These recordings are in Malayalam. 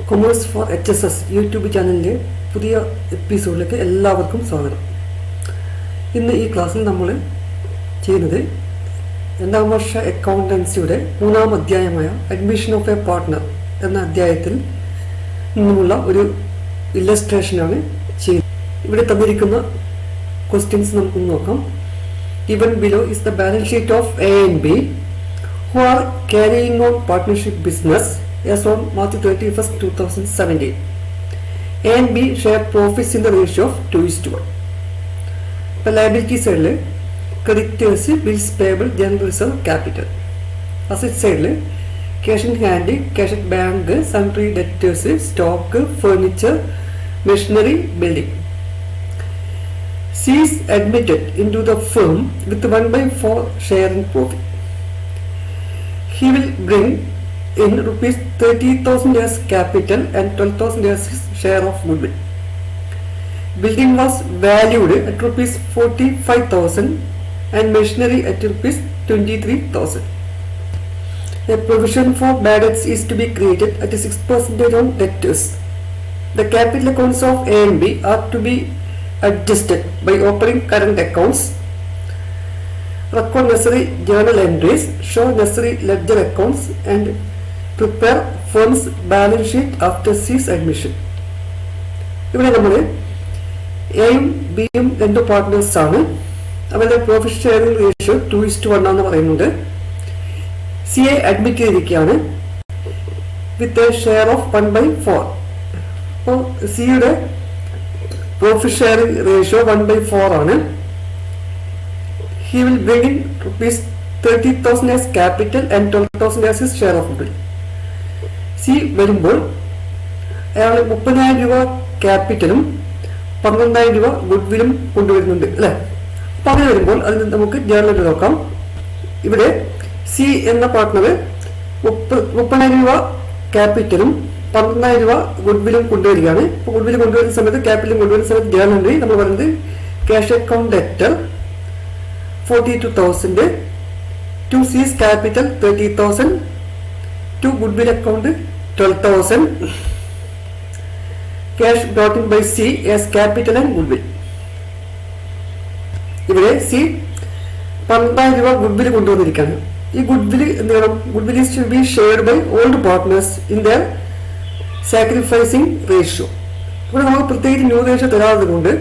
കൊമേഴ്സ് ഫോർ HSS യൂട്യൂബ് ചാനലിൻ്റെ പുതിയ എപ്പിസോഡിലേക്ക് എല്ലാവർക്കും സ്വാഗതം. ഇന്ന് ഈ ക്ലാസ്സിൽ നമ്മൾ ചെയ്യുന്നത് രണ്ടാം വർഷ അക്കൗണ്ടൻസിയുടെ 3-ാം അധ്യായമായ അഡ്മിഷൻ ഓഫ് എ പാർട്ട്ണർ എന്ന അധ്യായത്തിൽ നിന്നുമുള്ള ഒരു ഇല്ലസ്ട്രേഷനാണ് ചെയ്യുന്നത്. ഇവിടെ തന്നിരിക്കുന്ന ക്വസ്റ്റ്യൻസ് നമുക്ക് നോക്കാം. Given below is the balance sheet of A and B who are carrying on partnership business as on March 31st, 2017. A and B share profits in the ratio of 2:1. ഇപ്പോൾ ലയബിലിറ്റി സൈഡിൽ creditors, bills payable, general reserve, capital. Asset സൈഡിൽ cash in hand, cash at bank, sundry debtors, stock, furniture, machinery, building. C is admitted into the firm with 1/4 share in profit. He will bring in rupees 30,000 as capital and 12,000 as his share of goodwill. Building was valued at rupees 45,000 and machinery at rupees 23,000. A provision for bad debts is to be created at a 6% on debtors. The capital accounts of A and B are to be adjusted by opening current accounts, record necessary journal entries, show necessary ledger accounts and prepare firm's balance sheet after C's admission. ഇവിടെ നമ്മൾ എയും ബിയും രണ്ട് പാർട്ട്നേഴ്സ് ആണ്. അവരുടെ പ്രോഫിറ്റ് ഷെയറിംഗ് റേഷ്യോ 2:1 എന്ന് പറയുന്നുണ്ട്. സിയെ അഡ്മിറ്റ് ചെയ്തിരിക്കുകയാണ് വിത്ത് എ ഷെയർ ഓഫ് 1/4. അപ്പോൾ സിയുടെ പ്രോഫിറ്റ് ഷെയറിംഗ് റേഷ്യോ 1/4 ആണ്. He will bring in rupees 30,000 as capital and 12,000 as his share of goodwill. C വരുമ്പോൾ അയാൾ 30,000 രൂപ ക്യാപിറ്റലും 12,000 രൂപ ഗുഡ്വില്ലും കൊണ്ടുവരുന്നുണ്ട് അല്ലേ. അപ്പം അങ്ങനെ വരുമ്പോൾ അതിന് നമുക്ക് ജേർണൽ നോക്കാം. ഇവിടെ സി എന്ന പാർട്ട്ണർ 30,000 രൂപ ക്യാപിറ്റലും 12,000 രൂപ ഗുഡ്വില്ലും കൊണ്ടുവരികയാണ്. ഇപ്പോൾ ഗുഡ്വില്ല് കൊണ്ടുവരുന്ന സമയത്ത് ക്യാപിറ്റലും കൊണ്ടുവരുന്ന സമയത്ത് ജേർണലിൽ നമ്മൾ പറയുന്നത് cash account debtor 42,000, to C's capital 30,000, to goodwill account 12,000, cash brought in by C as capital and goodwill. ഇവിടെ സി 12,000 രൂപ ഗുഡ്വിൽ കൊണ്ടുവന്നിരിക്കുകയാണ്. ഈ ഗുഡ്വിൽ എന്ത് ചെയ്യണം? Goodwill is to be shared by all partners in their sacrificing ratio. ഇവിടെ നമുക്ക് പ്രത്യേകിച്ച് ന്യൂ റേഷ്യോ തരാത്തത് കൊണ്ട്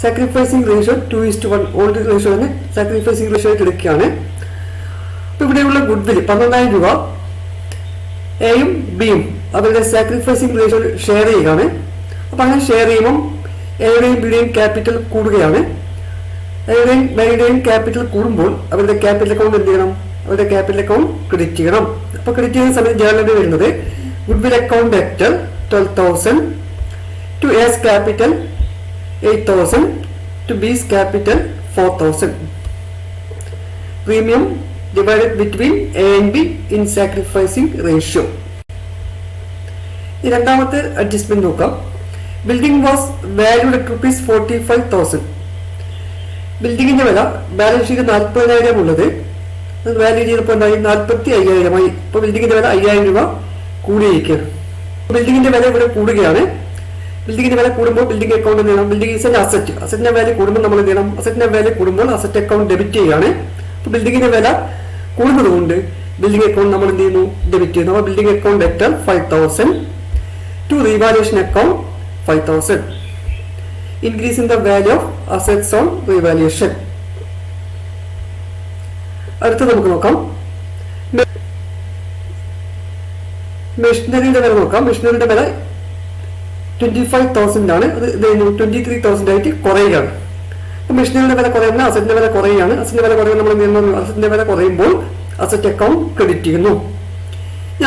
സാക്രിഫൈസിംഗ് റേഷ്യോ 2:1 ഓൾഡ് റേഷ്യോ തന്നെ സാക്രിഫൈസിംഗ് റേഷ്യോ ആയിട്ട് എടുക്കുകയാണ്. അപ്പോൾ ഇവിടെയുള്ള ഗുഡ്വിൽ 12,000 രൂപ എയും ബിയും അവരുടെ സാക്രിഫൈസിംഗ് റേഷ്യോ ഷെയർ ചെയ്യുകയാണ്. അപ്പം അങ്ങനെ ഷെയർ ചെയ്യുമ്പം എയുടെയും ബിയുടെയും ക്യാപിറ്റൽ കൂടുകയാണ്. എയുടെയും ബിയുടെയും ക്യാപിറ്റൽ കൂടുമ്പോൾ അവരുടെ ക്യാപിറ്റൽ അക്കൗണ്ട് എന്ത് ചെയ്യണം? അവരുടെ ക്യാപിറ്റൽ അക്കൗണ്ട് ക്രെഡിറ്റ് ചെയ്യണം. അപ്പോൾ ക്രെഡിറ്റ് ചെയ്യുന്ന സമയത്ത് ജേർണലിൽ വരുന്നത് goodwill account debtor 12,000, to A's capital 8,000, to B's capital 4,000. Premium divided between A and B in sacrificing ratio. ഈ രണ്ടാമത്തെ അഡ്ജസ്റ്റ്മെന്റ് നോക്കാം. Building was valued at rupees 45,000. ബിൽഡിങ്ങിന്റെ വില ബാലൻസ് ഷീറ്റ് 40,000 ഉള്ളത് വാല്യൂ ചെയ്തപ്പോൾ എന്തായി? 45,000 ഇപ്പോൾ ബിൽഡിങ്ങിന്റെ വില 5,000 രൂപ കൂടിയിരിക്കുകയാണ്. ബിൽഡിങ്ങിന്റെ വില ഇവിടെ കൂടുകയാണ്. ബിൽഡിങ്ങിന്റെ വില കൂടുമ്പോൾ ബിൽഡിംഗ് അക്കൗണ്ട് എന്ത് ചെയ്യണം? Building is an asset. അസറ്റിന്റെ വാല്യൂ കൂടുമ്പോൾ നമ്മൾ എന്ത് ചെയ്യണം? അസറ്റിന്റെ വാല്യൂ കൂടുമ്പോൾ അസറ്റ് അക്കൗണ്ട് ഡെബിറ്റ് ചെയ്യുകയാണ്. അപ്പോൾ ബിൽഡിങ്ങിന്റെ വില കൂടുന്നത് കൊണ്ട് ബിൽഡിംഗ് അക്കൗണ്ട് നമ്മൾ എന്ത് ചെയ്യുന്നു? ഡെബിറ്റ് ചെയ്യുന്നു. അപ്പോൾ building account debtor 5,000, to revaluation account 5,000. Increase in the value of assets on revaluation. അടുത്ത് നമുക്ക് നോക്കാം. മെഷീനറിയുടെ വില നോക്കാം. മെഷീനറിയുടെ വില 25,000 ആണ്. അത് 23,000 ആയിട്ട് കുറയുകയാണ്. അപ്പോൾ മെഷീനറിയുടെ വില കുറയുന്ന അസറ്റിന്റെ വില കുറയുകയാണ്. അസറ്റിന്റെ വില കുറയുമ്പോൾ നമ്മൾ അസറ്റിന്റെ വില കുറയുമ്പോൾ അസറ്റ് അക്കൗണ്ട് ക്രെഡിറ്റ് ചെയ്യുന്നു.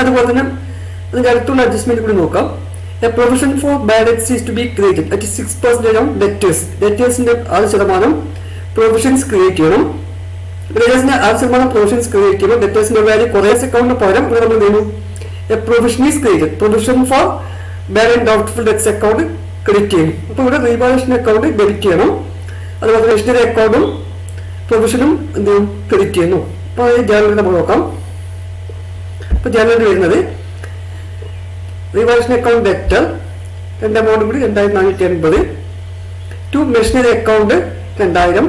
അതുപോലെ തന്നെ അതിന്റെ അടുത്തുള്ള അഡ്ജസ്റ്റ്മെന്റ് കൂടി നോക്കാം. A provision for bad debts is to be created at 6% on debtors. Debtorsന്റെ 6% provisions create ചെയ്യണം. Debtorsന്റെ 6% provisions create ചെയ്യുമ്പോൾ debtorsന്റെ വാല്യൂ കുറേസ് അക്കൗണ്ടിന് പകരം ഇവിടെ നമ്മൾ ചെയ്യുന്നു a provision is created. Provision for bad and doubtful debts account credit ചെയ്യും. അപ്പോൾ ഇവിടെ റീവാലുവേഷൻ അക്കൗണ്ട് ഡെബിറ്റ് ചെയ്യണം. അതുപോലെ മെഷീനറി അക്കൗണ്ടും പ്രൊവിഷനും എന്ത് ചെയ്യും ക്രെഡിറ്റ് ചെയ്യുന്നു. അപ്പോൾ ജേർണൽ നമ്മൾ നോക്കാം. അപ്പോൾ ജേർണൽ വരുന്നത് റിവാലുവേഷൻ അക്കൗണ്ട് ഡെറ്റർ രണ്ട് എമൗണ്ട് കൂടി 2480, to machinery account 2000,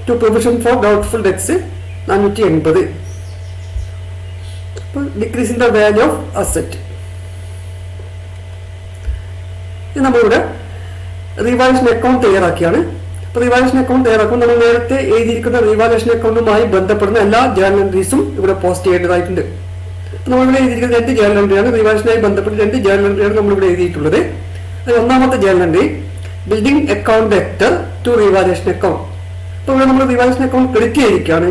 to provision for doubtful debts 480. അപ്പോൾ decrease in the value of asset. ഇത് നമ്മളിവിടെ റിവാലുവേഷൻ അക്കൗണ്ട് തയ്യാറാക്കിയാണ്. അപ്പോൾ റിവാലുവേഷൻ അക്കൗണ്ട് തയ്യാറാക്കുമ്പോൾ നമ്മൾ നേരത്തെ എഴുതിയിരിക്കുന്ന റിവാലുവേഷൻ അക്കൗണ്ടുമായി ബന്ധപ്പെടുന്ന എല്ലാ ജേർണൽ എൻട്രീസും ഇവിടെ പോസ്റ്റ് ചെയ്യേണ്ടതായിട്ടുണ്ട്. നമ്മളിവിടെ എഴുതിയിരിക്കുന്ന 2 ജേർണൽ എൻട്രിയാണ്. റിവാലുവേഷനുമായി ബന്ധപ്പെട്ട് 2 ജേർണൽ എൻട്രിയാണ് നമ്മളിവിടെ എഴുതിയിട്ടുള്ളത്. അതിൽ ഒന്നാമത്തെ journal entry building account debtor to revaluation account. അപ്പോൾ ഇവിടെ നമ്മൾ റിവാലുവേഷൻ അക്കൗണ്ട് ക്രെഡിറ്റ് ചെയ്തിരിക്കുകയാണ്.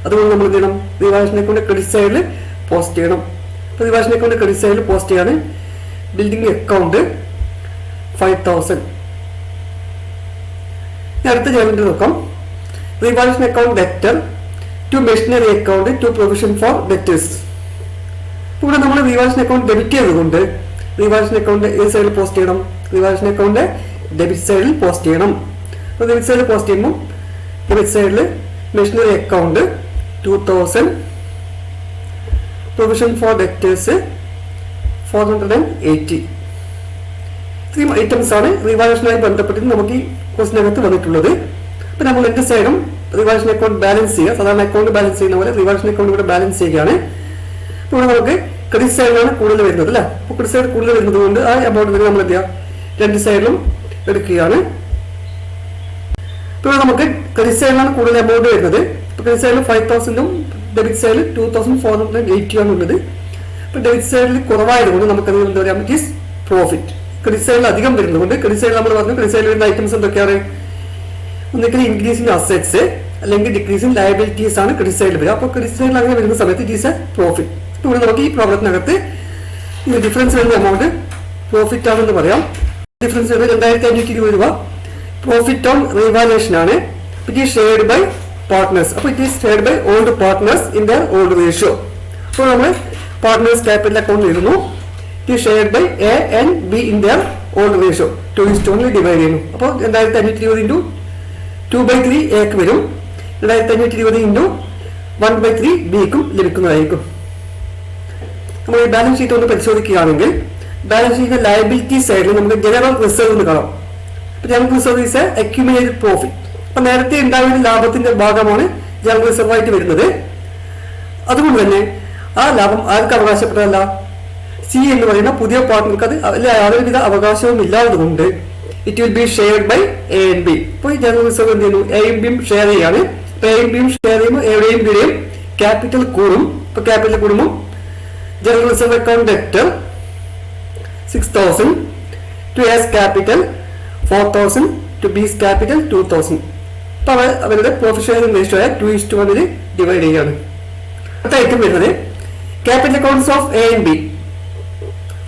അതുകൊണ്ട് നമ്മൾ എന്ത് ചെയ്യണം, റിവാലുവേഷൻ അക്കൗണ്ട് ക്രെഡിറ്റ് സൈഡിൽ പോസ്റ്റ് ചെയ്യണം. അപ്പോൾ റിവാലുവേഷൻ അക്കൗണ്ട് ക്രെഡിറ്റ് സൈഡിൽ പോസ്റ്റ് ചെയ്യാണ് ബിൽഡിംഗ് അക്കൗണ്ട് 5000. അടുത്ത ജേർണൽ എൻട്രി നോക്കാം. Revaluation account debtor to machinery account to provision for debtors. ഇവിടെ നമ്മൾ റിവാലുവേഷൻ അക്കൗണ്ട് ഡെബിറ്റ് ചെയ്തുകൊണ്ട് റിവാലുവേഷൻ അക്കൗണ്ട് ഏത് സൈഡിൽ പോസ്റ്റ് ചെയ്യണം, റിവാലുവേഷൻ അക്കൗണ്ട് ഡെബിറ്റ് സൈഡിൽ പോസ്റ്റ് ചെയ്യണം. അപ്പോൾ ഡെബിറ്റ് സൈഡിൽ പോസ്റ്റ് ചെയ്യുമ്പോൾ ഡെബിറ്റ് സൈഡിൽ machinery account 2000, provision for debtors 480. ഇത്രയും ഐറ്റംസ് ആണ് റിവാലുവേഷനുമായി ബന്ധപ്പെട്ട് നമുക്ക് ഈ ക്വസ്റ്റിനകത്ത് വന്നിട്ടുള്ളത്. അപ്പോൾ നമ്മൾ രണ്ട് സൈഡും റിവാലുവേഷൻ അക്കൗണ്ട് ബാലൻസ് ചെയ്യുക. സാധാരണ അക്കൗണ്ട് ബാലൻസ് ചെയ്യുന്ന പോലെ റിവാലുവേഷൻ അക്കൗണ്ട് ഇവിടെ ബാലൻസ് ചെയ്യുകയാണ്. ഇപ്പോൾ ഇവിടെ നമുക്ക് ക്രെഡിറ്റ് സൈഡിലാണ് കൂടുതൽ വരുന്നത് അല്ലേ. അപ്പോൾ ക്രെഡിറ്റ് സൈഡ് കൂടുതൽ വരുന്നത് കൊണ്ട് ആ എമൗണ്ട് തന്നെ നമ്മൾ എന്ത് ചെയ്യുക, രണ്ട് സൈഡിലും എടുക്കുകയാണ്. ഇപ്പോൾ നമുക്ക് ക്രെഡിറ്റ് സൈഡിലാണ് കൂടുതൽ എമൗണ്ട് വരുന്നത്. ഇപ്പോൾ ക്രെഡിറ്റ് സൈഡിൽ 5000ഉം ഡെബിറ്റ് സൈഡിൽ 2480 ആണ് ഉള്ളത്. ഇപ്പോൾ ഡെബിറ്റ് സൈഡിൽ കുറവായതുകൊണ്ട് നമുക്കത് എന്താ പറയാം, ഇറ്റ് ഈസ് പ്രോഫിറ്റ്. ക്രെഡിറ്റ് സൈഡിൽ അധികം വരുന്നതുകൊണ്ട് ക്രെഡിറ്റ് സൈഡിൽ നമ്മൾ പറഞ്ഞു ക്രെഡിറ്റ് സൈഡിൽ വരുന്ന ഐറ്റംസ് എന്തൊക്കെയാണ്, ഒന്നിക്കൽ ഇൻക്രീസ് ഇൻ അസറ്റ്സ് അല്ലെങ്കിൽ ഡിക്രീസ് ഇൻ ലയബിലിറ്റീസ് ആണ് ക്രെഡിറ്റ് സൈഡിൽ വരിക. അപ്പോൾ ക്രെഡിറ്റ് സൈഡിൽ അങ്ങനെ വരുന്ന സമയത്ത് ഇറ്റ് ഈസ് എ പ്രോഫിറ്റ്. ഇപ്പോൾ ഇവിടെ നമുക്ക് ഈ പ്രോബ്ലത്തിനകത്ത് ഡിഫറൻസ് വരുന്ന എമൗണ്ട് പ്രോഫിറ്റ് ആണെന്ന് പറയാം. ഡിഫറൻസ് വരുന്നത് 2520 രൂപ. പ്രോഫിറ്റ് ഓൺ റിവാലുവേഷൻ ആണ്. It is shared by partners. അപ്പോൾ it is shared by old partners in their old ratio. അപ്പോൾ നമ്മൾ പാർട്ട്നേഴ്സ് ക്യാപിറ്റൽ അക്കൗണ്ട് എഴുതുന്നു. It is shared by A and B in their old ratio 2:1 divide ചെയ്യുന്നു. അപ്പോൾ 2520 ഇൻറ്റു 2/3 എക്ക് വരും. 2520 ഇൻറ്റു 1/3 ബിക്കും ലഭിക്കുന്നതായിരിക്കും. നമ്മൾ ഈ ബാലൻസ് ഷീറ്റ് ഒന്ന് പരിശോധിക്കുകയാണെങ്കിൽ ബാലൻസ് ഷീറ്റിന്റെ ലയബിലിറ്റി സൈഡിൽ നമുക്ക് ജനറൽ റിസർവ് എന്ന് കാണാം. അപ്പോൾ general reserve is A accumulated profit. അപ്പോൾ നേരത്തെ ഉണ്ടായിരുന്ന ലാഭത്തിന്റെ ഭാഗമാണ് ജനറൽ റിസർവ് ആയിട്ട് വരുന്നത്. അതുകൊണ്ട് തന്നെ ആ ലാഭം ആർക്ക് അവകാശപ്പെട്ടതല്ല, സി എന്ന് പറയുന്ന പുതിയ പാർട്ട്ണർക്ക് അത് യാതൊരുവിധ അവകാശവും ഇല്ലാത്തതുകൊണ്ട് it will be shared by A and B. ഇപ്പോൾ ഈ ജനറൽ റിസർവ് എന്ത് ചെയ്യുന്നു, എയും ബിയും ഷെയർ ചെയ്യാണ്. അപ്പോൾ എയും ബിയും ഷെയർ ചെയ്യുമ്പോൾ എയുടെയും ബിയുടെയും ക്യാപിറ്റൽ കൂടും. ഇപ്പോൾ ക്യാപിറ്റൽ കൂടുമ്പോൾ general reserve account debtor 6000 to A's capital 4000 to B's capital 2000. അപ്പോൾ അവരുടെ പ്രോഫിറ്റ് ഷെയറിംഗ് റേഷ്യോ ആയ 2:1 ഡിവൈഡ് ചെയ്യുകയാണ്. അടുത്ത ഐറ്റം വരുന്നത് capital accounts of A and B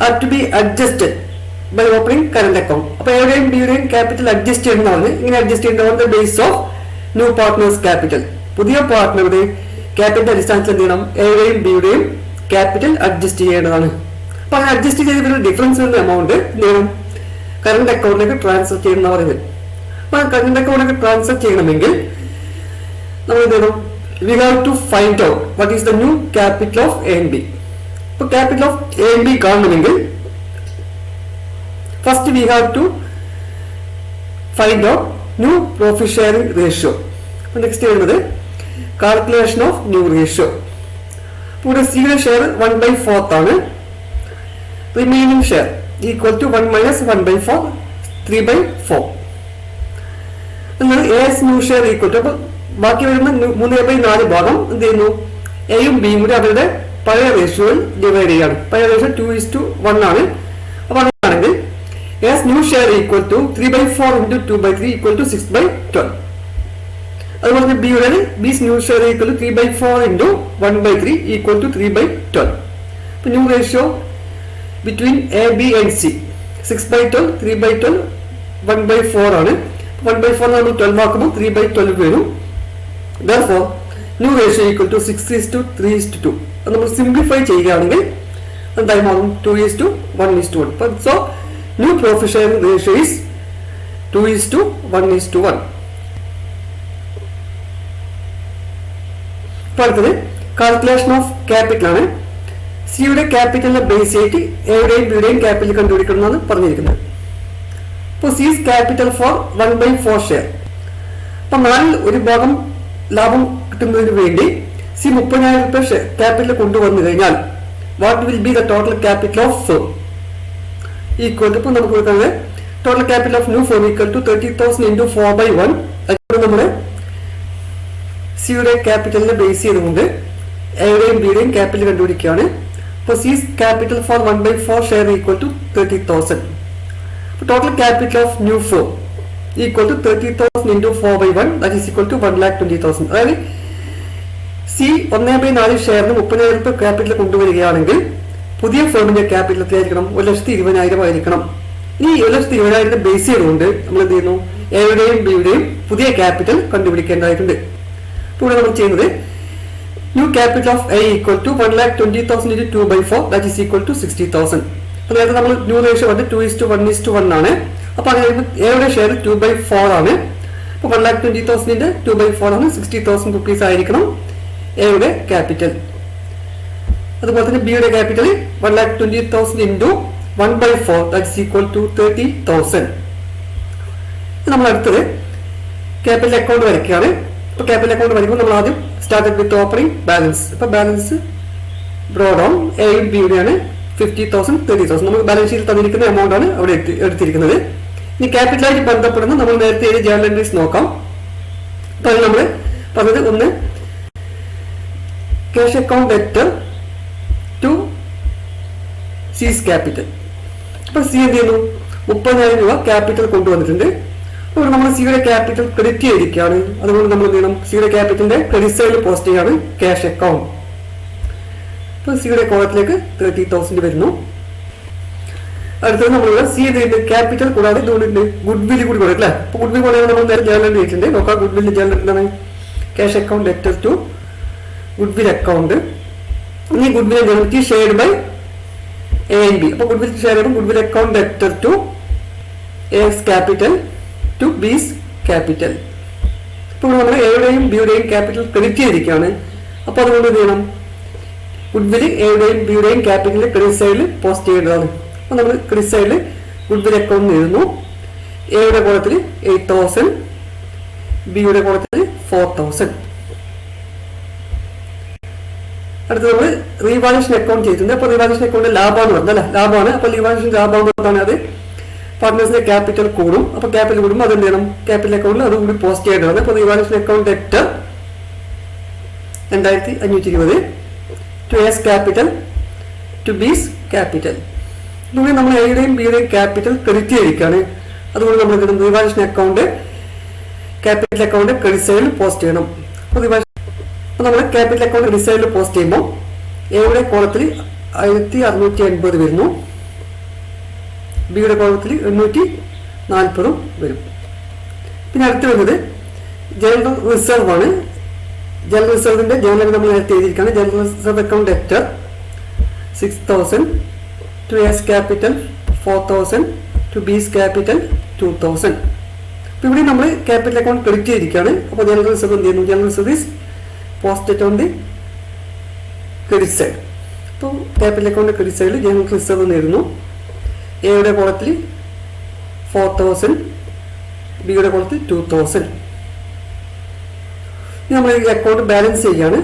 are to be adjusted by opening current account. അപ്പോൾ എയുടെയും ബിയുടെയും ക്യാപിറ്റൽ അഡ്ജസ്റ്റ് ചെയ്യുന്നതാണ്. ഇങ്ങനെ അഡ്ജസ്റ്റ് ചെയ്യുന്നത് on the base of new partner's capital. പുതിയ പാർട്ട്ണറുടെ ക്യാപിറ്റൽ അടിസ്ഥാനത്തിൽ എന്ത് ചെയ്യണം, എയുടെയും ബിയുടെയും ക്യാപിറ്റൽ അഡ്ജസ്റ്റ് ചെയ്യേണ്ടതാണ്. അപ്പൊ അങ്ങനെ അഡ്ജസ്റ്റ് ചെയ്തിട്ട് ഡിഫറൻസ് വരുന്ന എമൗണ്ട് എന്ത് ചെയ്യണം, കറന്റ് അക്കൗണ്ടിലേക്ക് ട്രാൻസ്ഫർ ചെയ്യുന്ന പറയുന്നത്. അപ്പൊ കറന്റ് അക്കൗണ്ടിലേക്ക് ട്രാൻസ്ഫർ ചെയ്യണമെങ്കിൽ നമ്മൾ എന്ത് ചെയ്യണം, we have to find out what is the new capital of A and B. ഇപ്പൊ capital of A and B കാണണമെങ്കിൽ first we have to find out new profit sharing ratio. അപ്പൊ നെക്സ്റ്റ് വരുന്നത് കാൽക്കുലേഷൻ ഓഫ് ന്യൂ റേഷ്യോ. ഇവിടെ സിയുടെ ഷെയർ 1/4 ആണ്. Remaining share equal to 1 - 1/4 3/4. എന്നാൽ A's new share equal to, അപ്പൊ ബാക്കി വരുന്ന 3/4 ഭാഗം എന്ത് ചെയ്യുന്നു, എയും ബിയും കൂടി അവരുടെ പഴയ റേഷ്യോയിൽ ഡിവൈഡ് ചെയ്യാണ്. പഴയ റേഷ്യോ 2:1 ആണ്. അപ്പൊ അങ്ങനെയാണെങ്കിൽ A's new share equal to 3/4 × 2/3 equal to 6/12. അതുപോലെ തന്നെ ബി's new share equal to 3/4 into 1/3 equal to 3/12. അപ്പോൾ new ratio between A B and C 6/12 3/12 1/4 ആണ്. 1/4 നമ്മൾ 12 ആക്കുമ്പോൾ 3/12 വരും. Therefore new ratio equal to 6:3:2. അത് നമ്മൾ സിംപ്ലിഫൈ ചെയ്യുകയാണെങ്കിൽ എന്തായി മാറും? 2:1:1. So new profit sharing ratio is 2:1:1. അടുത്തത് കാൽക്കുലേഷൻ ഓഫ് ക്യാപിറ്റൽ ആണ്. സിയുടെ ക്യാപിറ്റലിനെ ബേസ് ചെയ്തിട്ട് എയുടെയും ബിയുടെയും ക്യാപിറ്റൽ കണ്ടുപിടിക്കണമെന്നാണ് പറഞ്ഞിരിക്കുന്നത്. അപ്പോൾ സീസ് ക്യാപിറ്റൽ ഫോർ 1/4 ഷെയർ. അപ്പൊ 1/4 ഭാഗം ലാഭം കിട്ടുന്നതിന് വേണ്ടി സി 30,000 രൂപ ക്യാപിറ്റൽ കൊണ്ടുവന്നു കഴിഞ്ഞാൽ what will be the total capital of firm equal to, ഇപ്പൊ നമുക്ക് കൊടുക്കുന്നത് total capital of new firm equal to 30,000 into 4/1. അതുകൊണ്ട് നമ്മൾ സിയുടെ ക്യാപിറ്റലിനെ ബേസ് ചെയ്തുകൊണ്ട് എയുടെയും ബിയുടെയും ക്യാപിറ്റൽ കണ്ടുപിടിക്കുകയാണ്. അപ്പോൾ C's capital for 1/4 share equal to 30,000. Total capital of new firm equal to 30,000 into 4/1 that is equal to 1,20,000. അതായത് സി 1/4 ഷെയറിന് 30,000 രൂപ ക്യാപിറ്റൽ കൊണ്ടുവരികയാണെങ്കിൽ പുതിയ ഫേമിന്റെ ക്യാപിറ്റൽ എത്രയായിരിക്കണം? 1,20,000 ആയിരിക്കണം. ഈ 1,20,000 ബേസ് ചെയ്തുകൊണ്ട് നമ്മൾ എന്ത് ചെയ്യുന്നു? എയുടെയും ബിയുടെയും പുതിയ ക്യാപിറ്റൽ കണ്ടുപിടിക്കേണ്ടതായിട്ടുണ്ട്. ഇവിടെ നമ്മൾ ചെയ്യുന്നത് new capital of A equal to 1,20,000 into 2/4 that is equal to 60,000. അതായത് നമ്മൾ ന്യൂ റേഷ്യോ വന്ന് 2:1:1 ആണ്. അപ്പൊ അങ്ങനെ എയുടെ ഷെയർ 2/4 ആണ്. അപ്പൊ 1,20,000 2/4 ആണ്. 60,000 റുപ്പീസ് ആയിരിക്കണം എയുടെ ക്യാപിറ്റൽ. അതുപോലെ തന്നെ ബിയുടെ capital 1,20,000 into 1/4 that is equal to 30,000. നമ്മൾ അടുത്തത് ക്യാപിറ്റൽ അക്കൗണ്ട് വരയ്ക്കുകയാണ്. ഇപ്പൊ ക്യാപിറ്റൽ അക്കൗണ്ട് വരയ്ക്കുമ്പോൾ നമ്മൾ ആദ്യം സ്റ്റാർട്ടഡ് വിത്ത് ഓപ്പണിംഗ് ബാലൻസ്. ഇപ്പൊ ബാലൻസ് ബ്രോ ഡൗൺ എയും ബിയുടെയാണ് 50,000 30,000. നമ്മൾ ബാലൻസ് ഷീറ്റിൽ തന്നിരിക്കുന്ന എമൗണ്ട് ആണ് അവിടെ എടുത്തിരിക്കുന്നത്. ഇനി ക്യാപിറ്റലായിട്ട് ബന്ധപ്പെടുന്ന നമ്മൾ നേരത്തെ ഏത് ജേണൽ എൻട്രീസ് നോക്കാം. അപ്പൊ അതിൽ നമ്മൾ പറഞ്ഞത് ഒന്ന് cash account debtor to C's capital. അപ്പൊ സി എന്ത് ചെയ്യുന്നു? 30,000 രൂപ ക്യാപിറ്റൽ കൊണ്ടുവന്നിട്ടുണ്ട്. അപ്പോൾ നമ്മൾ സിയുടെ ക്യാപിറ്റൽ ക്രെഡിറ്റ് ചെയ്തിരിക്കുകയാണ്. അതുകൊണ്ട് നമ്മൾ എന്ത് ചെയ്യണം? സിയുടെ ക്യാപിറ്റലിന്റെ ക്രെഡിറ്റ് സൈഡിൽ പോസ്റ്റ് ചെയ്യാണ് ക്യാഷ് അക്കൗണ്ട്. അപ്പൊ സിയുടെ കോളത്തിലേക്ക് 30,000 വരുന്നു. അടുത്തത് നമ്മൾ സി ക്യാപിറ്റൽ കൂടാതെ ഗുഡ് വില്ല് കൂടി കൊടുക്കും അല്ലെ. അപ്പൊ ഗുഡ് വിൽ കൂടാതെ നമ്മൾ നേരെ ജേണൽ ചെയ്തിട്ടുണ്ട്. നോക്കാം ഗുഡ് വില്ല് ജേണൽ എന്താണ്? Cash account debtor to goodwill account. ഇനി goodwill generate shared by A and B. അപ്പൊ ഗുഡ് വിൽ ഷെയർ ചെയ്യുമ്പോൾ goodwill account debtor to A's capital to B's capital. ഇപ്പോൾ നമ്മൾ എയുടെയും ബിയുടെയും ക്യാപിറ്റൽ ക്രെഡിറ്റ് ചെയ്തിരിക്കുകയാണ്. അപ്പൊ അതുകൊണ്ട് എന്ത് ചെയ്യണം? ഗുഡ് വിൽ എയുടെയും ബിയുടെയും ക്യാപിറ്റലിന്റെ ക്രെഡിറ്റ് സൈഡിൽ പോസ്റ്റ് ചെയ്യേണ്ടതാണ്. അപ്പൊ നമ്മൾ ക്രെഡിറ്റ് സൈഡിൽ ഗുഡ് വിൽ അക്കൗണ്ട് എഴുതുന്നു. എയുടെ കോളത്തിൽ 8,000, ബിയുടെ കോളത്തിൽ 4,000. അടുത്ത് നമ്മൾ റീവാലുവേഷൻ അക്കൗണ്ട് ചെയ്തിട്ടുണ്ട്. അപ്പൊ റീവാലുവേഷൻ അക്കൗണ്ട് ലാഭമാണ് പറഞ്ഞത് ലാഭമാണ്. അപ്പൊ റീവാലുവേഷൻ ലാഭം എന്താണ്? അത് പാർട്ട്നേഴ്സിന്റെ ക്യാപിറ്റൽ കൂടും. അപ്പൊ ക്യാപിറ്റൽ കൂടുമ്പോൾ അത് എന്ത് ചെയ്യണം? ക്യാപിറ്റൽ അക്കൗണ്ടിൽ അത് കൂടി പോസ്റ്റ് ചെയ്യേണ്ടതാണ്. അപ്പൊ revaluation account debtor 2,520 to A's capital to B's capital. ഇതുകൊണ്ട് നമ്മൾ എയുടെയും ബിയുടെയും ക്യാപിറ്റൽ ക്രെഡിറ്റ് ചെയ്തിരിക്കുകയാണ്. അതുകൊണ്ട് നമ്മൾ revaluation account capital account credit സൈഡിൽ പോസ്റ്റ് ചെയ്യണം. അപ്പൊ നമ്മൾ ക്യാപിറ്റൽ അക്കൗണ്ട് ക്രെഡിറ്റ് സൈഡിൽ പോസ്റ്റ് ചെയ്യുമ്പോൾ എയുടെ കോളത്തിൽ 1,680 വരുന്നു. ബിയുടെ കോളത്തിൽ 840 വരും. പിന്നെ അടുത്ത് വരുന്നത് ജനറൽ റിസർവ് ആണ്. ജനറൽ റിസർവിന്റെ ജേണൽ നമ്മൾ നേരത്തെ എഴുതിയിരിക്കുകയാണ്. General reserve account debtor 6,000 to A's capital 4,000 to B's capital 2,000. അപ്പൊ ഇവിടെ നമ്മൾ ക്യാപിറ്റൽ അക്കൗണ്ട് ക്രെഡിറ്റ് ചെയ്തിരിക്കുകയാണ്. അപ്പോൾ ജനറൽ റിസർവ് എന്ത് ചെയ്യുന്നു? General reserve is posted on the credit side. അപ്പോൾ ക്യാപിറ്റൽ അക്കൗണ്ട് ക്രെഡിറ്റ് സൈഡിൽ ജനറൽ റിസർവ് നേടുന്നു. എയുടെ കോളത്തിൽ 4,000, ബിയുടെ കോളത്തിൽ 2,000. നമ്മൾ ഈ അക്കൗണ്ട് ബാലൻസ് ചെയ്യാണ്.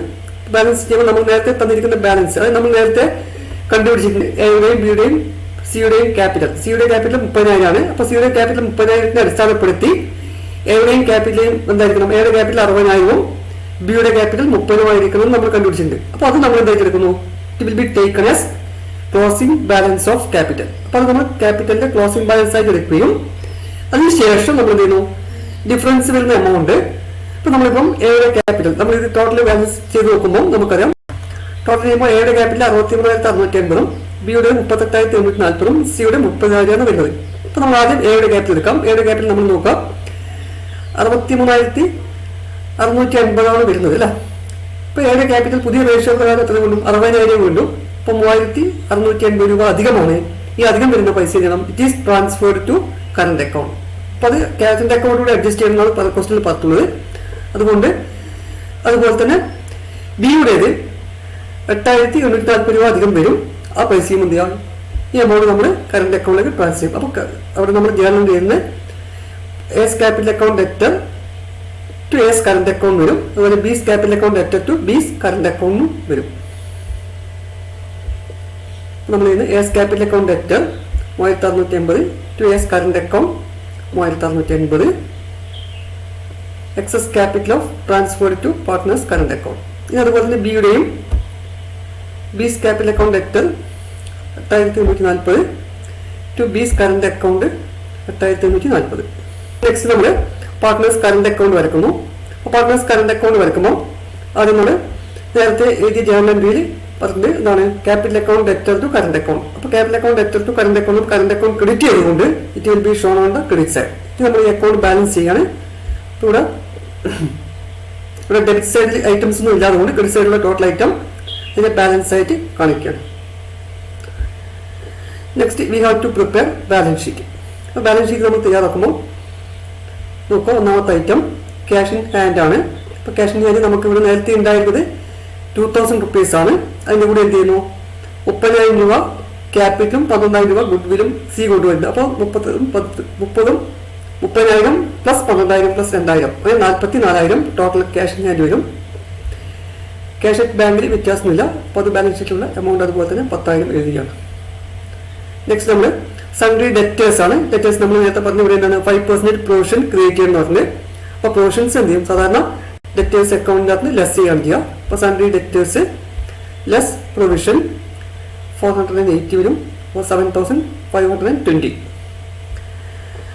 ബാലൻസ് ചെയ്യുമ്പോൾ നമ്മൾ നേരത്തെ തന്നിരിക്കുന്ന ബാലൻസ് അത് നമ്മൾ നേരത്തെ കണ്ടുപിടിച്ചിട്ടുണ്ട്. എയുടെയും ബിയുടെയും സിയുടെയും ക്യാപിറ്റൽ. സിയുടെ ക്യാപിറ്റൽ 30,000 ആണ്. അപ്പൊ സിയുടെ ക്യാപിറ്റൽ 30,000 അടിസ്ഥാനപ്പെടുത്തി എയുടെയും ക്യാപിറ്റലും എന്തായിരിക്കണം? എയുടെ ക്യാപിറ്റൽ 60,000 ബിയുടെ ക്യാപിറ്റൽ 30 ആയിരിക്കണം നമ്മൾ കണ്ടുപിടിച്ചിട്ടുണ്ട്. അപ്പൊ അത് നമ്മൾ എന്തായിട്ട് എടുക്കുന്നു? It will be taken as closing balance of capital. അപ്പൊ അത് നമ്മൾ ക്യാപിറ്റലിന്റെ ക്ലോസിംഗ് ബാലൻസ് ആയിട്ട് എടുക്കുകയും അതിനുശേഷം നമ്മൾ എന്ത് ചെയ്യുന്നു? ഡിഫറൻസ് വരുന്ന എമൗണ്ട് ഇപ്പൊ നമ്മളിപ്പം എയുടെ ക്യാപിറ്റൽ നമ്മൾ ഇത് ടോട്ടൽ ബാലൻസ് ചെയ്ത് നോക്കുമ്പോൾ നമുക്കറിയാം ടോട്ടൽ ചെയ്യുമ്പോൾ എയുടെ ക്യാപിറ്റൽ 63,650 ബിയുടെ 38,840 സിയുടെ 30,000 വരുന്നത്. ഇപ്പൊ നമ്മൾ ആദ്യം എയുടെ ക്യാപിറ്റൽ എടുക്കാം. എയുടെ ക്യാപിറ്റൽ നമ്മൾ നോക്കാം 63,650 വരുന്നത് അല്ല. ഇപ്പൊ എയുടെ ക്യാപിറ്റൽ പുതിയ റേഷ്യോ പ്രകാരം എത്ര കൊണ്ടും 60,000 കൊണ്ടും ഇപ്പൊ 3,680 രൂപ അധികമാണ്. ഈ അധികം വരുന്ന പൈസ ചെയ്യണം it is transferred to current account. അപ്പൊ അത് കറന്റ് അക്കൗണ്ടിലൂടെ അഡ്ജസ്റ്റ് ചെയ്യുന്നതാണ് ക്വസ്റ്റനിൽ പറഞ്ഞത്. അതുകൊണ്ട് അതുപോലെ തന്നെ ബിയുടേത് 8,840 രൂപ അധികം വരും. ആ പൈസയും എന്ത് ചെയ്യാം ഈ എമൗണ്ട് നമ്മൾ കറന്റ് അക്കൗണ്ടിലേക്ക് ട്രാൻസ്ഫർ ചെയ്യും. അപ്പൊ അവിടെ നമ്മൾ ജേർണൽ ചെയ്യുന്ന A's capital account debtor to A's current account വരും. അതുപോലെ B's capital account debtor to B's current അക്കൗണ്ടും വരും. നമ്മൾ ചെയ്യുന്ന A's capital account debtor 3,680 to A's current account 3,680 excess capital of transferred to partners current account. ഇനി അതുപോലെ തന്നെ ബിയുടെയും B's capital account debtor 8,840 to B's current account 8,840. Next നമ്മൾ പാർട്ട്നേഴ്സ് കറന്റ് അക്കൗണ്ട് വരക്കുന്നു. പാർട്ട്നേഴ്സ് കറന്റ് അക്കൗണ്ട് വരക്കുമ്പോൾ ആദ്യം നമ്മൾ നേരത്തെ എഴുതിയ ജേർണൽ എൻട്രിയിൽ പറഞ്ഞത് എന്താണ് capital account debtor to current account. അപ്പോൾ capital account debtor to current അക്കൗണ്ടും കറന്റ് അക്കൗണ്ട് ക്രെഡിറ്റ് ചെയ്തുകൊണ്ട് it will be shown on the credit side. ഇത് നമ്മൾ ഈ അക്കൗണ്ട് ബാലൻസ് ചെയ്യാണ്. ഇവിടെ ഡെബിറ്റ് സൈഡിൽ ഐറ്റംസ് ഒന്നും ഇല്ലാതെ കൊണ്ട് ക്രെഡിറ്റ് സൈഡിലുള്ള ടോട്ടൽ ഐറ്റം ഇതിനെ ബാലൻസ് ആയിട്ട് കാണിക്കുകയാണ്. Next we have to prepare balance sheet. അപ്പോൾ ബാലൻസ് ഷീറ്റ് നമ്മൾ തയ്യാറാക്കുമ്പോൾ നോക്കുക ഒന്നാമത്തെ ഐറ്റം ക്യാഷ് ഇൻ ഹാൻഡ് ആണ്. അപ്പോൾ ക്യാഷ് ഇൻ ഹാൻഡ് നമുക്ക് ഇവിടെ നേരത്തെ ഉണ്ടായിരുന്നത് 2,000 റുപ്പീസ് ആണ്. അതിൻ്റെ കൂടെ എന്ത് ചെയ്യുന്നു 30,000 രൂപ ക്യാപിറ്റലും 11,000 രൂപ ഗുഡ് വില്ലും സി കൊണ്ടുവരുന്നത്. അപ്പോൾ 30,000 പ്ലസ് 12,000 പ്ലസ് 2,000 അങ്ങനെ 44,000 ടോട്ടൽ ക്യാഷ് ഇൻ ഹാൻഡ് വരും. ക്യാഷ് അറ്റ് ബാങ്കിൽ വ്യത്യാസമില്ല. അപ്പോൾ അത് ബാലൻസ് ഷീറ്റിലുള്ള എമൗണ്ട് അതുപോലെ തന്നെ 10,000 എഴുതിയാണ്. നെക്സ്റ്റ് നമ്മൾ സൺഡ്രി ഡെറ്റേഴ്സ് ആണ്. ഡെറ്റേഴ്സ് നമ്മൾ നേരത്തെ പറഞ്ഞ ഇവിടെ എന്താണ് 5% പ്രൊവിഷൻ ക്രിയേറ്റ് ചെയ്യുന്ന പറഞ്ഞത്. അപ്പോൾ പ്രൊവിഷൻസ് എന്ത് ചെയ്യും സാധാരണ ഡെറ്റേഴ്സ് അക്കൗണ്ടിനകത്ത് ലെസ് ചെയ്യാണ് ചെയ്യുക. അപ്പോൾ സൺഡ്രി ഡെറ്റേഴ്സ് ലെസ് പ്രൊവിഷൻ 480 വരും. 7,520.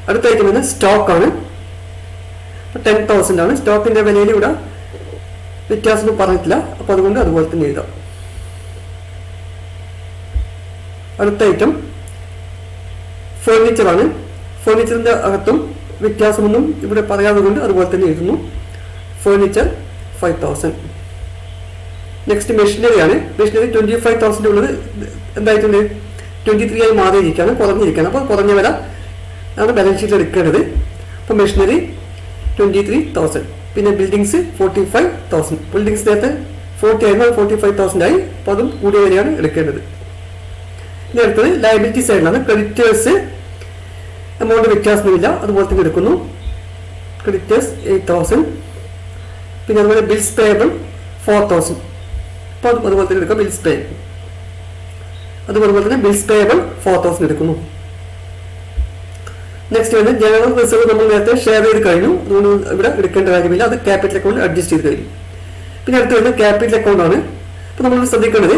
അടുത്ത ഐറ്റം വരുന്നത് സ്റ്റോക്ക് ആണ്. 10,000 ആണ്. സ്റ്റോക്കിന്റെ വിലയിൽ ഇവിടെ വ്യത്യാസമൊന്നും പറഞ്ഞിട്ടില്ല. അപ്പോൾ അതുകൊണ്ട് അതുപോലെ തന്നെ എഴുതാം. അടുത്ത ഐറ്റം ഫേർണിച്ചർ ആണ്. ഫേർണിച്ചറിന്റെ അകത്തും വ്യത്യാസമൊന്നും ഇവിടെ പറയാതെ കൊണ്ട് അതുപോലെ തന്നെ എഴുതുന്നു. ഫേർണിച്ചർ 5,000. നെക്സ്റ്റ് മെഷീനറി ആണ്. മെഷീനറി 25,000 ഉള്ളത് എന്തായിട്ടുണ്ട് 23 ആയി മാറിയിരിക്കുകയാണ്, കുറഞ്ഞിരിക്കുകയാണ്. അപ്പോൾ കുറഞ്ഞ വില ആണ് ബാലൻസ് ഷീറ്റിൽ എടുക്കേണ്ടത്. അപ്പോൾ മെഷീനറി 23,000. പിന്നെ ബിൽഡിങ്സ് 45,000. ബിൽഡിങ്സ് നേരത്തെ 40 ആയിരുന്നു, 45,000 ആയി. അപ്പോൾ അതും കൂടിയ വിലയാണ് എടുക്കേണ്ടത്. ഇനി അടുത്തത് ലയബിലിറ്റി സൈഡിലാണ്. ക്രെഡിറ്റേഴ്സ് എമൗണ്ട് വ്യത്യാസമില്ല, അതുപോലെ തന്നെ എടുക്കുന്നു. ക്രെഡിറ്റേഴ്സ് 8,000. പിന്നെ അതുപോലെ ബിൽസ് പേയബിൾ 4,000. അപ്പോൾ അതുപോലെ തന്നെ എടുക്കാം. ബിൽസ് പേ അതുപോലെ തന്നെ ബിൽസ് പേയബിൾ 4,000 എടുക്കുന്നു. നെക്സ്റ്റ് വരുന്നത് ജനറൽ റിസർവ് നമ്മൾ നേരത്തെ ഷെയർ ചെയ്ത് കഴിഞ്ഞു, അതുകൊണ്ട് ഇവിടെ എടുക്കേണ്ട കാര്യമില്ല. അത് ക്യാപിറ്റൽ അക്കൗണ്ടിൽ അഡ്ജസ്റ്റ് ചെയ്ത് കഴിഞ്ഞു. പിന്നെ അടുത്ത് വരുന്നത് ക്യാപിറ്റൽ അക്കൗണ്ട് ആണ്. അപ്പോൾ നമ്മൾ ശ്രദ്ധിക്കേണ്ടത്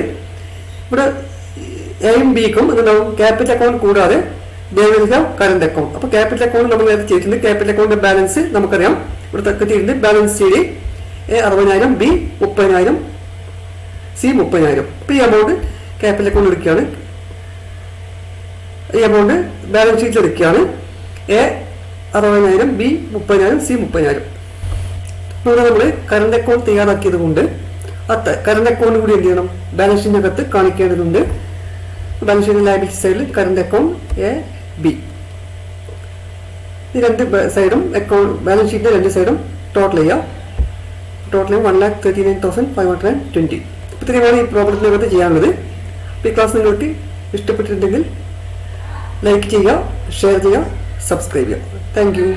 ഇവിടെ എയും ബിക്കും എന്തുണ്ടാവും ക്യാപിറ്റൽ അക്കൗണ്ട് കൂടാതെ കറന്റ് അക്കൗണ്ട്. അപ്പോൾ ക്യാപിറ്റൽ അക്കൗണ്ട് നമ്മൾ നേരത്തെ ചെയ്തിട്ടുണ്ട്. ക്യാപിറ്റൽ അക്കൗണ്ടിന്റെ ബാലൻസ് നമുക്കറിയാം. ഇവിടെ തക്കത്തിട്ടുണ്ട്. ബാലൻസ് ചെയ്ത് എ 60,000, ബി 30,000, സി 30,000. അപ്പോൾ ഈ എമൗണ്ട് ക്യാപിറ്റൽ അക്കൗണ്ട് എടുക്കുകയാണ്. ഈ എമൗണ്ട് ബാലൻസ് ഷീറ്റിൽ എടുക്കുകയാണ്. A 60,000, B 30,000, C 30,000. ഇവിടെ നമ്മൾ കറന്റ് അക്കൗണ്ട് തയ്യാറാക്കിയത് കൊണ്ട് കറന്റ് അക്കൗണ്ട് കൂടി എന്ത് ചെയ്യണം ബാലൻസ് ഷീറ്റിനകത്ത് കാണിക്കേണ്ടതുണ്ട്. ബാലൻസ് ഷീറ്റ് ലയബിലിറ്റി സൈഡിൽ കറന്റ് അക്കൗണ്ട് എ, ബി ഈ രണ്ട് സൈഡും അക്കൗണ്ട് ബാലൻസ് ഷീറ്റിന്റെ രണ്ട് സൈഡും ടോട്ടൽ ചെയ്യാം. ടോട്ടൽ 1,39,520. ഇത്രയുമാണ് ഈ പ്രോബ്ലത്തിനകത്ത് ചെയ്യാനുള്ളത്. ഈ ക്ലാസ് നിങ്ങൾക്ക് ഇഷ്ടപ്പെട്ടിട്ടുണ്ടെങ്കിൽ ലൈക്ക് ചെയ്യുക, ഷെയർ ചെയ്യുക, സബ്സ്ക്രൈബ് ചെയ്യുക. Thank you.